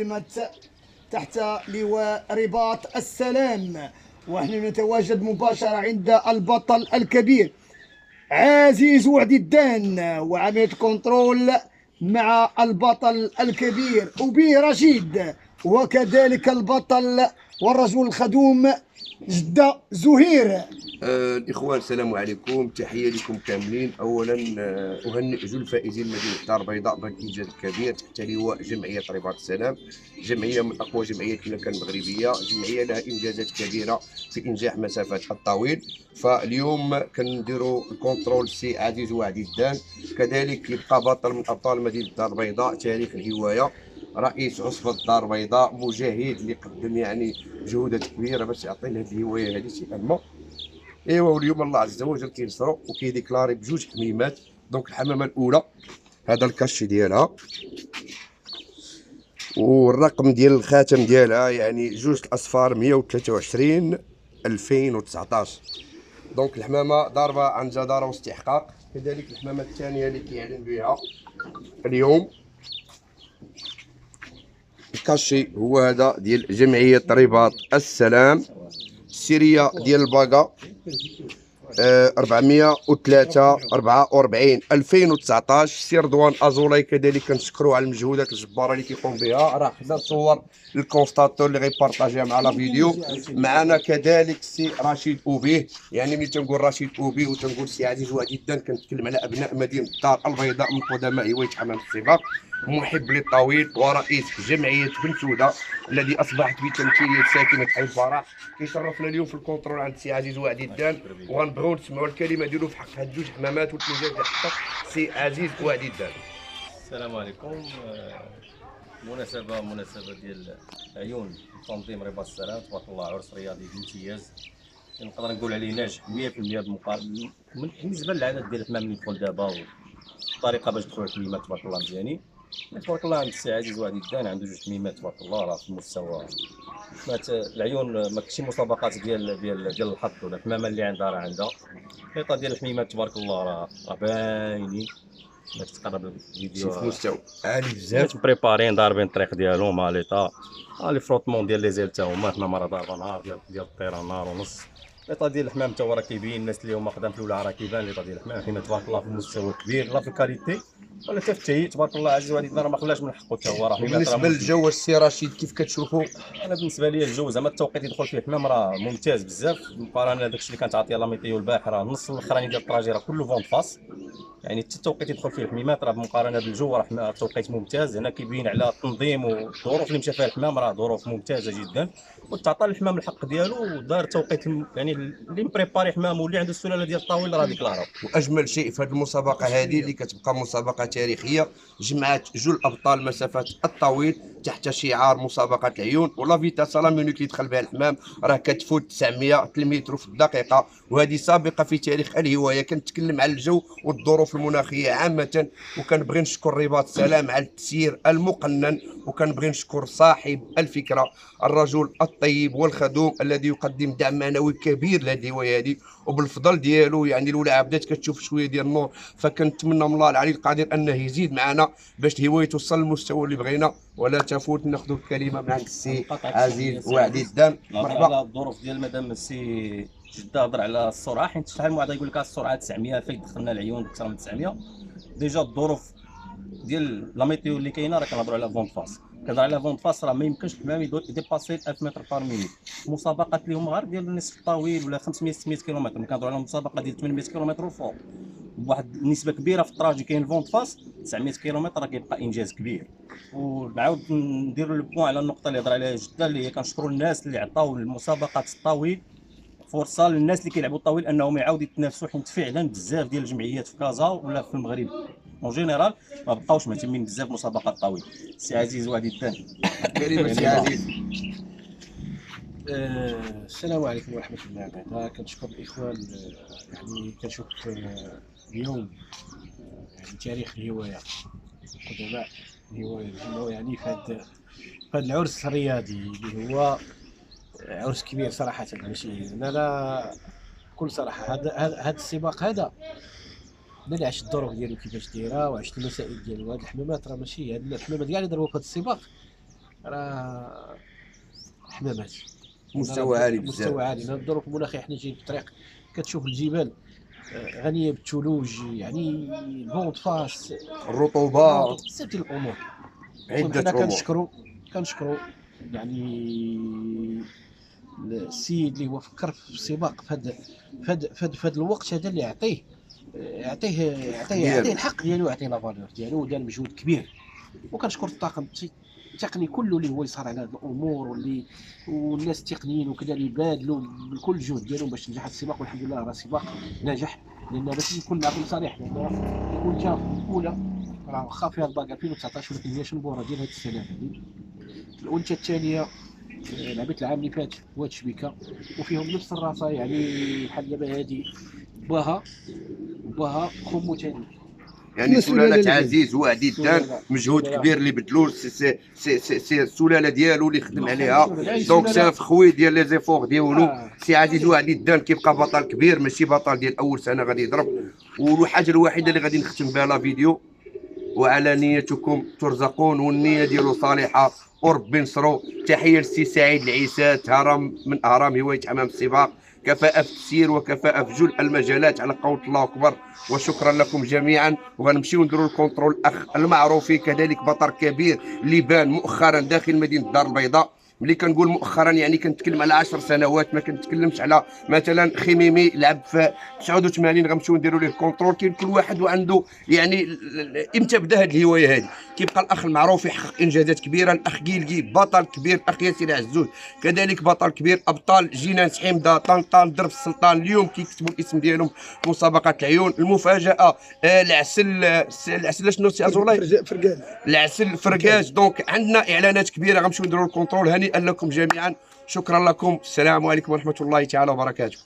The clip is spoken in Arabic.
قدمت تحت لواء رباط السلام، ونحن نتواجد مباشرة عند البطل الكبير عزيز وعديدان، وعملية كنترول مع البطل الكبير أبي رشيد، وكذلك البطل والرجل الخدوم جدة زهير. الإخوان السلام عليكم، تحية لكم كاملين. أولا أهنئ جل فائزين مدينة الدار البيضاء بهذا الإنجاز الكبير تحت لواء جمعية رباط السلام، جمعية من أقوى جمعيات المملكة المغربية، جمعية لها إنجازات كبيرة في إنجاح مسافات الطويل. فاليوم كنديروا الكونترول سي عزيز وعديدان، كذلك يبقى بطل من أبطال مدينة الدار البيضاء تاريخ الهواية، رئيس عصبة الدار البيضاء، مجاهد اللي قدم يعني جهودات كبيرة باش يعطي لهذه الهواية هذه شي ألمة. ايوا واليوم الله عز وجل كينصرو وكيديكلاري بجوج حميمات. دونك الحمامه الاولى هذا الكاش ديالها والرقم ديال الخاتم ديالها يعني جوج الاصفار 123 2019. دونك الحمامه ضاربه عن جداره واستحقاق. كذلك الحمامه الثانيه اللي كيعلن بها اليوم الكاشي هو هذا ديال جمعيه رباط السلام، السيريه ديال الباقه 403 44 2019. سي رضوان ازولاي كذلك كنشكروا على المجهودات الجباره اللي كيقوم بها، راه حدا صور الكونستاتور اللي غيبارطاجيها مع لا فيديو. معنا كذلك سي رشيد اوبيه، يعني ملي تنقول رشيد اوبيه وتنقول سي عزيز وعديدان كنتكلم على ابناء مدينه الدار البيضاء من قدماء هوايه حمام السباق، محب للطويل ورئيس جمعيه بن سوده الذي اصبحت بتمثيليه ساكنه حي الفرح. كيشرفنا اليوم في الكونترول عند سي عزيز وعديدان، وغنبغيو نسمعوا الكلمه ديالو في حق هاد جوج حمامات والانجاز ديال حقك سي عزيز وعديدان. السلام عليكم. مناسبة ديال عيون تنظيم رباط السلام، تبارك الله عرس رياضي بامتياز، نقدر نقول عليه ناجح 100% بالمقارنة بالنسبة للعدد ديال الحمام اللي دخل دابا والطريقة باش دخلوا الحميمات تبارك الله مزيانين. تبارك الله عند السي عزيز وعديدان عنده جوج حميمات تبارك الله راه في المستوى. العيون ما كاينش مسابقات ديال الحظ ولا الحمامه اللي عندها راه عندها الخيطه ديال الحميمات تبارك الله راه باينين. باش تقرب الفيديو في مستوى عالي بزاف، مبريبارين ضاربين الطريق ديالهم مع ليطا، لي فروتمون ديال لي زيل تا هما حنا راه ضاربه نهار ديال الطيران نهار ونص. ليطا ديال الحمام تا هو راه كيبين، الناس اللي هما خدام في الاولى راه كيبان ليطا ديال الحمام. الحمام تبارك الله في المستوى كبير، لا في الكاليتي ولا حتى في التهيئ تبارك الله عزيز وعديدنا راه ما خلاش من حقه تا هو راه. بالنسبه للجو السي رشيد كيف كتشوفوا؟ انا بالنسبه لي الجو زعما التوقيت يدخل فيه الحمام راه ممتاز بزاف مقارنه داكشي اللي كانت عاطيه لا ميتيو البارح. راه النص الاخراني ديال الطراجي راه كله فون فاس، يعني حتى التوقيت يدخل فيه الحميمات راه بمقارنه بالجو راه التوقيت ممتاز. هنا كيبين على التنظيم والظروف اللي مشى فيها الحمام، راه ظروف ممتازه جدا، وتعطى الحمام الحق ديالو ودار توقيت يعني اللي مبريباري حمام واللي عنده السلاله ديال الطاويل راه ديكلارو. واجمل شيء في هذه المسابقه هذه اللي كتبقى مسابقه تاريخيه، جمعت جل ابطال مسافات الطويل تحت شعار مسابقه العيون، ولا فيتاس لا مينوت اللي دخل بها الحمام راه كتفوت 900 كيلومتر في الدقيقه، وهذه سابقه في تاريخ الهوايه. كنتكلم على الجو والظروف المناخيه عامه، وكنبغي نشكر رباط السلام على التسيير المقنن، وكنبغي نشكر صاحب الفكره الرجل الطيب والخدوم الذي يقدم دعم معنوي كبير لهذه الهوايه هذه، وبالفضل ديالو يعني الاولى بدات كتشوف شويه ديال النور، فكنتمنى من الله العلي القدير انه يزيد معنا باش الهوايه توصل للمستوى اللي بغينا. ولا تفوت ناخذ الكلمه من عند السي عزيز وعديدان. مرحبا. على الظروف ديال مدام السي جده هضر على السرعه، حيت شحال من واحد يقول لك السرعه 900 فين دخلنا العيون اكثر من 900. ديجا الظروف ديال لا ميتيو اللي كاينه راه كنهضروا على فونت فاس، كنهضر على فونت فاس راه ما يمكنش الحمام يديباسي 1000 متر بار مينيت. مسابقات اللي هما غير ديال النصف الطويل ولا 500 600 كيلومتر، كنهضروا على مسابقه ديال 800 كيلومتر وفوق بواحد النسبه كبيره في التراجي كاين فونت فاس 900 كيلومتر، راه كيبقى انجاز كبير. ونعاود نديروا لو بوين على النقطه اللي هضر عليها جده، اللي هي كنشكروا الناس اللي عطاو المسابقات الطويل فرصه للناس اللي كيلعبوا الطويل انهم يعاودوا يتنافسوا، حيت فعلا بزاف ديال الجمعيات في كازا ولا في المغرب اون جينيرال ما بقاوش مهتمين بزاف بمسابقات الطويل. سي عزيز وعديدان كلمه سي عزيز. السلام عليكم ورحمة الله وبركاته. كنشكر الإخوان. يعني كنشوف اليوم يعني تاريخ الهواية، قدماء الهواية يعني في هذا العرس الرياضي اللي هو عرس كبير صراحة. ماشي أنا لا بكل صراحة هذا السباق هذا أنا عشت الظروف ديالو كيفاش دايرة وعشت المسائل ديالو. هاد الحمامات راه ماشي هاد الحمامات كاع اللي ضربوا في هاد السباق راه حمامات مستوى عالي بزاف. مستوى عالي. من الظروف المناخيه حنا جايين في الطريق كتشوف الجبال غنيه بالثلوج، يعني الفونت فاس، الرطوبه، بزاف ديال الامور. عده حنا امور. كنشكروا يعني السيد اللي هو فكر في السباق في هذا الوقت هذا، اللي يعطيه الحق ديالو، يعطيه لا فالور ديالو، ودار مجهود كبير. وكنشكر الطاقم التقني كله اللي هو يسهر على هذه الامور، والناس التقنيين وكذا اللي بادلوا بكل الجهد ديالهم باش تنجح السباق. والحمد لله راه سباق ناجح. لان باش نكون نعطي صريح، لان الانثى الاولى راه واخا فيها الباك 2019 ولكن هي شنبوره ديال هذه السنه هذه. الانثى الثانيه لعبت العام اللي فات واد شبيكه، وفيهم نفس الراسه، يعني بحال دابا هذه باها خمو ثاني، يعني سلالة عزيز وعدي الدان، مجهود كبير اللي بدلو سي السلاله ديالو اللي خدم عليها. دونك سي خوي ديال لي زيفور ديالو. سي عزيز وعدي الدان كيبقى بطل كبير، ماشي بطل ديال اول سنه غادي يضرب. والحاجه الوحيده اللي غادي نختم بها لا فيديو، وعلى نيتكم ترزقون، والنيه ديالو صالحه وربي ينصرو. تحيه للسي سعيد العيسات، هرم من اهرام هوايه حمام السباق، كفاءة في التسيير وكفاءة في جل المجالات على قول الله أكبر. وشكرا لكم جميعا. وغنمشيو نديروا الكونترول الأخ المعروفي كذلك بطل كبير اللي بان مؤخرا داخل مدينة الدار البيضاء. ملي كنقول مؤخرا يعني كنتكلم على 10 سنوات، ما كنتكلمش على مثلا خميمي لعب في 89. غنمشيو نديروا ليه الكونترول. كاين كل واحد وعنده يعني امتى بدا هذه الهوايه هذه. كيبقى الاخ المعروف يحقق انجازات كبيره، الاخ قيلقي بطل كبير، الاخ ياسر عزوز كذلك بطل كبير، ابطال جنان سحيمده، طنطان، درب السلطان اليوم كيكتبوا الاسم ديالهم في مسابقات العيون. المفاجاه العسل شنو سي عزولاي فرقان العسل فرقاج. دونك عندنا اعلانات كبيره غنمشيو نديروا الكونترول. هنيئا لكم جميعا، شكرا لكم، السلام عليكم ورحمه الله تعالى وبركاته.